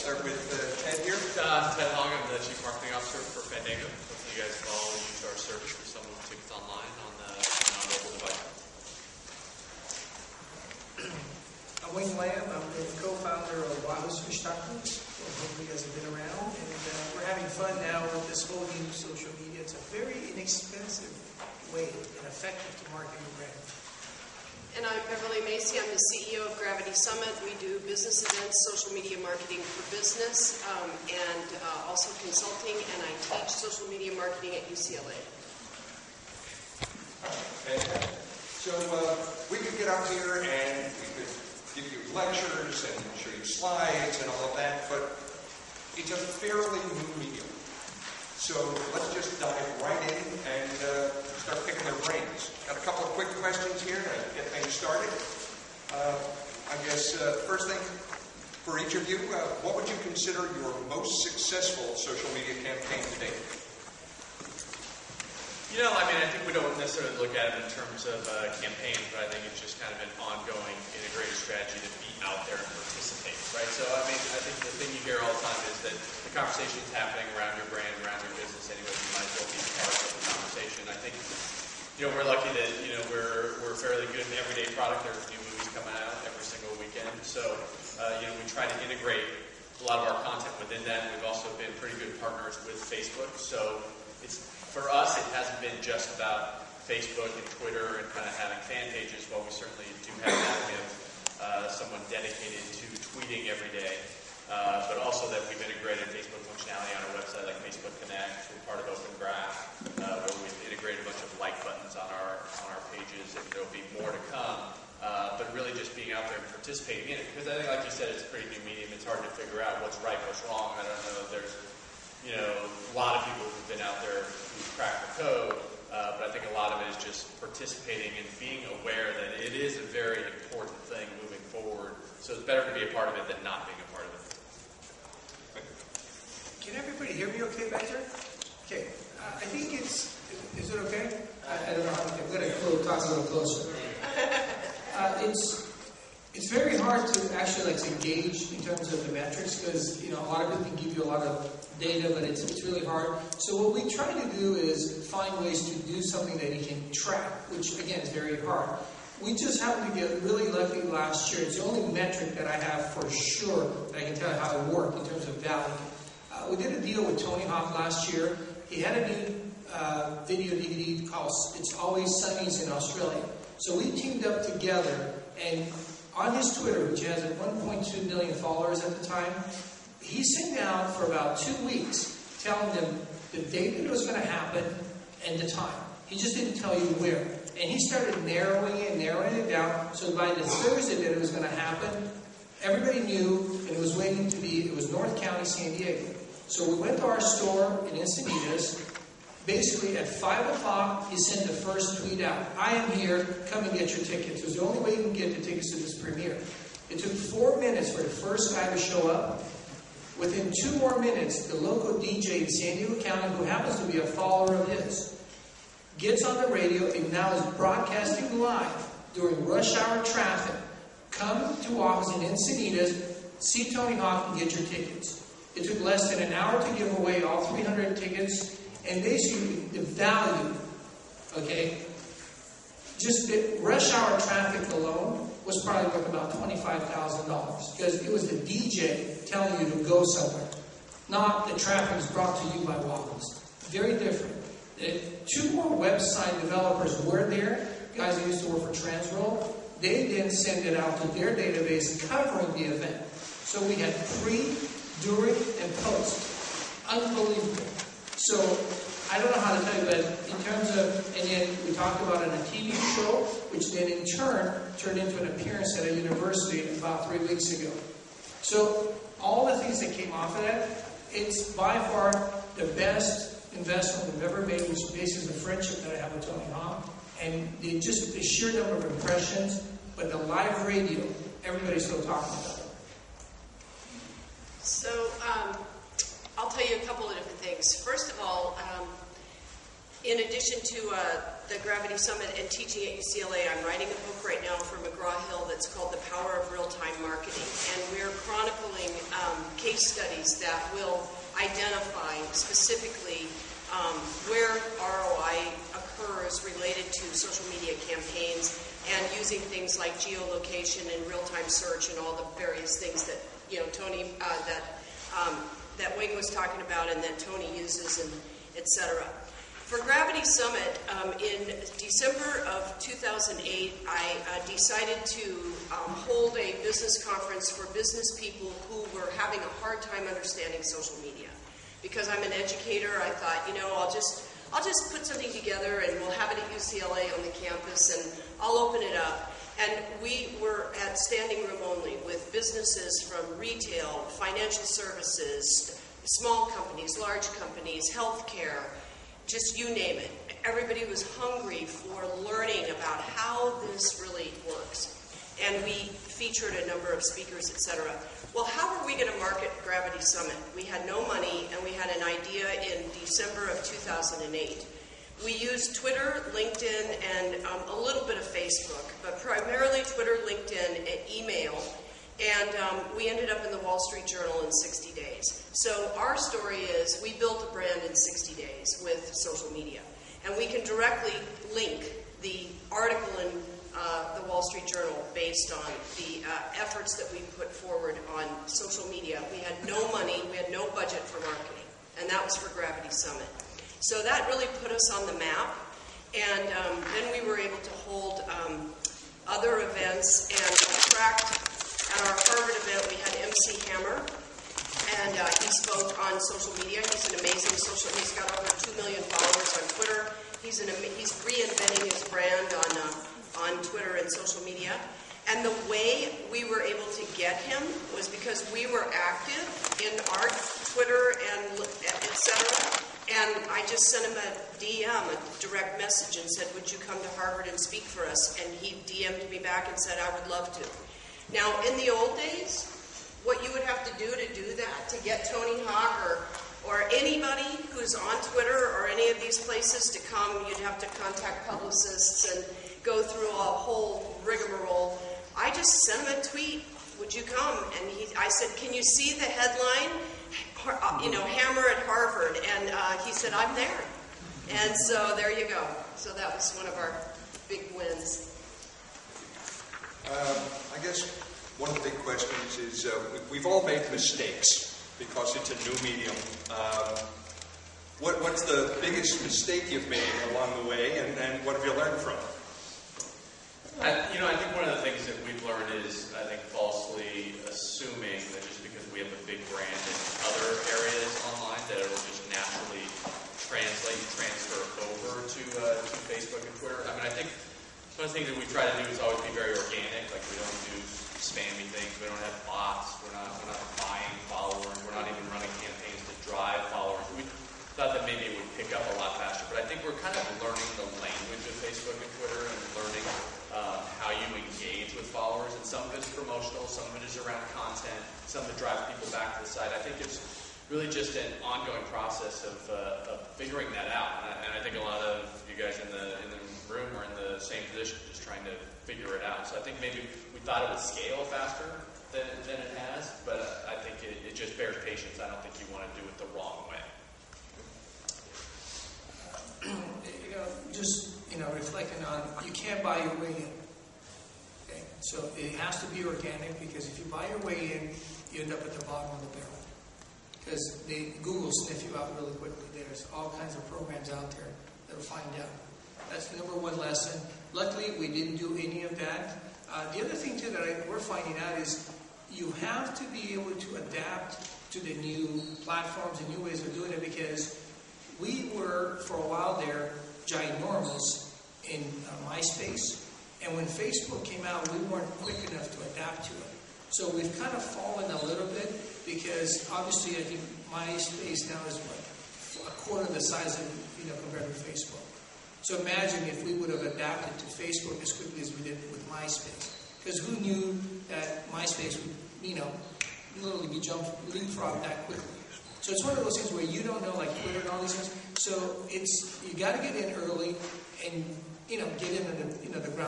start with Ted here. Ted Hong, I'm the Chief Marketing Officer for Fandango. Hopefully you guys have all used our service for some of the tickets online on a mobile device. I'm Wayne Lamb. I'm the co-founder of Wahoo Fish Tacos. Hopefully you guys have been around. And we're having fun now with this whole new social media. It's a very inexpensive way and effective to market your brand. And I'm Beverly Macy. I'm the CEO of GravitySummit. We do business events, social media marketing for business, and also consulting, and I teach social media marketing at UCLA. Fantastic. So we could get up here and we could give you lectures and show you slides and all of that, but it's a fairly new medium. So let's just dive right in and start picking their brains. Got a couple of quick questions here to get things started. I guess first thing for each of you, what would you consider your most successful social media campaign to date? You know, I mean, I think we don't necessarily look at it in terms of campaigns, but I think it's just kind of an ongoing integrated strategy to be out there and participate, right? So, I mean, I think the thing you hear all the time is that the conversation is happening around your brand, around your business anyway. You might as well be part of the conversation. I think, you know, we're lucky that, you know, we're fairly good in everyday product. There's new movies coming out every single weekend. So, you know, we try to integrate a lot of our content within that. We've also been pretty good partners with Facebook. So, for us, it hasn't been just about Facebook and Twitter and kind of having fan pages. While we certainly do have that, we have someone dedicated to tweeting every day. But also that we've integrated Facebook functionality on our website, like Facebook Connect. We're part of Open Graph, where we've integrated a bunch of like buttons on our pages, and there'll be more to come. But really just being out there and participating in it, because I think, like you said, it's a pretty new medium. It's hard to figure out what's right, what's wrong. I don't know if there's, you know, a lot of people who've been out there who've cracked the code, but I think a lot of it is just participating and being aware that it is a very important thing moving forward. So it's better to be a part of it than not being a part of it. Can everybody hear me okay back there? Okay. I think is it okay? I don't know how I'm going to talk a little closer. It's very hard to actually to gauge in terms of the metrics because, you know, a lot of people can give you a lot of data, but it's really hard. So what we try to do is find ways to do something that you can track, which again is very hard. We just happened to get really lucky last year. It's the only metric that I have for sure that I can tell you how it worked in terms of value. We did a deal with Tony Hawk last year. He had a new video DVD called It's Always Sunnies in Australia. So we teamed up together, and on his Twitter, which has 1.2 million followers at the time, he sat down for about 2 weeks telling them the date that it was going to happen and the time. He just didn't tell you where. And he started narrowing it down, so by the Thursday that it was going to happen, everybody knew, and it was North County, San Diego. So we went to our store in Encinitas. Basically, at 5 o'clock, he sent the first tweet out. I am here. Come and get your tickets. It was the only way you can get the tickets to this premiere. It took 4 minutes for the first guy to show up. Within 2 more minutes, the local DJ in San Diego County, who happens to be a follower of his, gets on the radio and now is broadcasting live during rush hour traffic. Come to office in Encinitas, see Tony Hawk, and get your tickets. It took less than an hour to give away all 300 tickets. And basically, the value, okay, just the rush hour traffic alone was probably worth about $25,000 because it was the DJ telling you to go somewhere, not the traffic is brought to you by Wahoo's. Very different. 2 more website developers were there, guys who used to work for Transworld. They then send it out to their database covering the event. So we had pre, during, and post. Unbelievable. So, I don't know how to tell you, but in terms of, and then we talked about it on a TV show, which then in turn turned into an appearance at a university about 3 weeks ago. So, all the things that came off of that, it's by far the best investment we've ever made, which bases the friendship that I have with Tony Hawk, and the sheer number of impressions, but the live radio, everybody's still talking about it. So, I'll tell you a couple of different things. First of all, in addition to the GravitySummit and teaching at UCLA, I'm writing a book right now for McGraw-Hill that's called The Power of Real-Time Marketing. And we're chronicling case case studies that will identify specifically where ROI occurs related to social media campaigns, and using things like geolocation and real-time search and all the various things that Tony that Wing was talking about and that Tony uses, and etc. For GravitySummit, in December of 2008, I decided to hold a business conference for business people who were having a hard time understanding social media. Because I'm an educator, I thought, I'll just put something together and we'll have it at UCLA on the campus and I'll open it up. And we were at standing room only with businesses from retail, financial services, small companies, large companies, healthcare, just you name it. Everybody was hungry for learning about how this really works. And we featured a number of speakers, etc. Well, how were we going to market GravitySummit? We had no money, and we had an idea in December of 2008. We used Twitter, LinkedIn, and a little bit of Facebook, but primarily Twitter, LinkedIn, and email. And we ended up in the Wall Street Journal in 60 days. So our story is we built a brand in 60 days with social media. And we can directly link the article in the Wall Street Journal based on the efforts that we put forward on social media. We had no money, we had no budget for marketing, and that was for GravitySummit. So that really put us on the map, and then we were able to hold other events and attract. At our Harvard event, we had MC Hammer, and he spoke on social media. He's an amazing he's got over 2 million followers on Twitter. He's reinventing his brand on Twitter and social media. And the way we were able to get him was because we were active in our Twitter and etc. And I just sent him a DM, a direct message, and said, would you come to Harvard and speak for us? And he DM'd me back and said, I would love to. Now, in the old days, what you would have to do that, to get Tony Hawk or anybody who's on Twitter or any of these places to come, you'd have to contact publicists and go through a whole rigmarole. I just sent him a tweet, would you come? And I said, can you see the headline? Hammer at Harvard. And he said, I'm there. And so there you go. So that was one of our big wins. I guess one of the big questions is we've all made mistakes because it's a new medium. What's the biggest mistake you've made along the way, and what have you learned from it? I think one of the things that we've learned is, I think, falsely assuming that just because we have a big brand in other areas online, that it'll just naturally transfer over to Facebook and Twitter. I mean, I think one of the things that we try to do is always be very organic. Like, we don't do spammy things. We don't have bots. We're not buying followers. We're not even running campaigns to drive followers. We thought that maybe it would pick up a lot faster. But I think we're kind of learning the language of Facebook and Twitter and learning how you engage with followers. And some of it's promotional. Some of it is around content. Some of it drives people back to the site. I think it's really just an ongoing process of figuring that out. And I think a lot of you guys in the room are in the same position, just trying to figure it out. So I think maybe we thought it would scale faster than it has, but I think it just bears patience. I don't think you want to do it the wrong way. Reflecting on, you can't buy your way in. Okay? So it has to be organic, because if you buy your way in, you end up at the bottom of the barrel. Because Google sniff you out really quickly. There's all kinds of programs out there that'll find out. That's the number one lesson. Luckily, we didn't do any of that. The other thing, too, that we're finding out is you have to be able to adapt to the new platforms and new ways of doing it, because we were, for a while there, ginormous in MySpace. And when Facebook came out, we weren't quick enough to adapt to it. So we've kind of fallen a little bit, because obviously I think MySpace now is a quarter the size of, compared to Facebook. So imagine if we would have adapted to Facebook as quickly as we did with MySpace. Because who knew that MySpace would, literally be leapfrogged that quickly. So it's one of those things where you don't know, like Twitter and all these things. So you got to get in early and, get into the ground.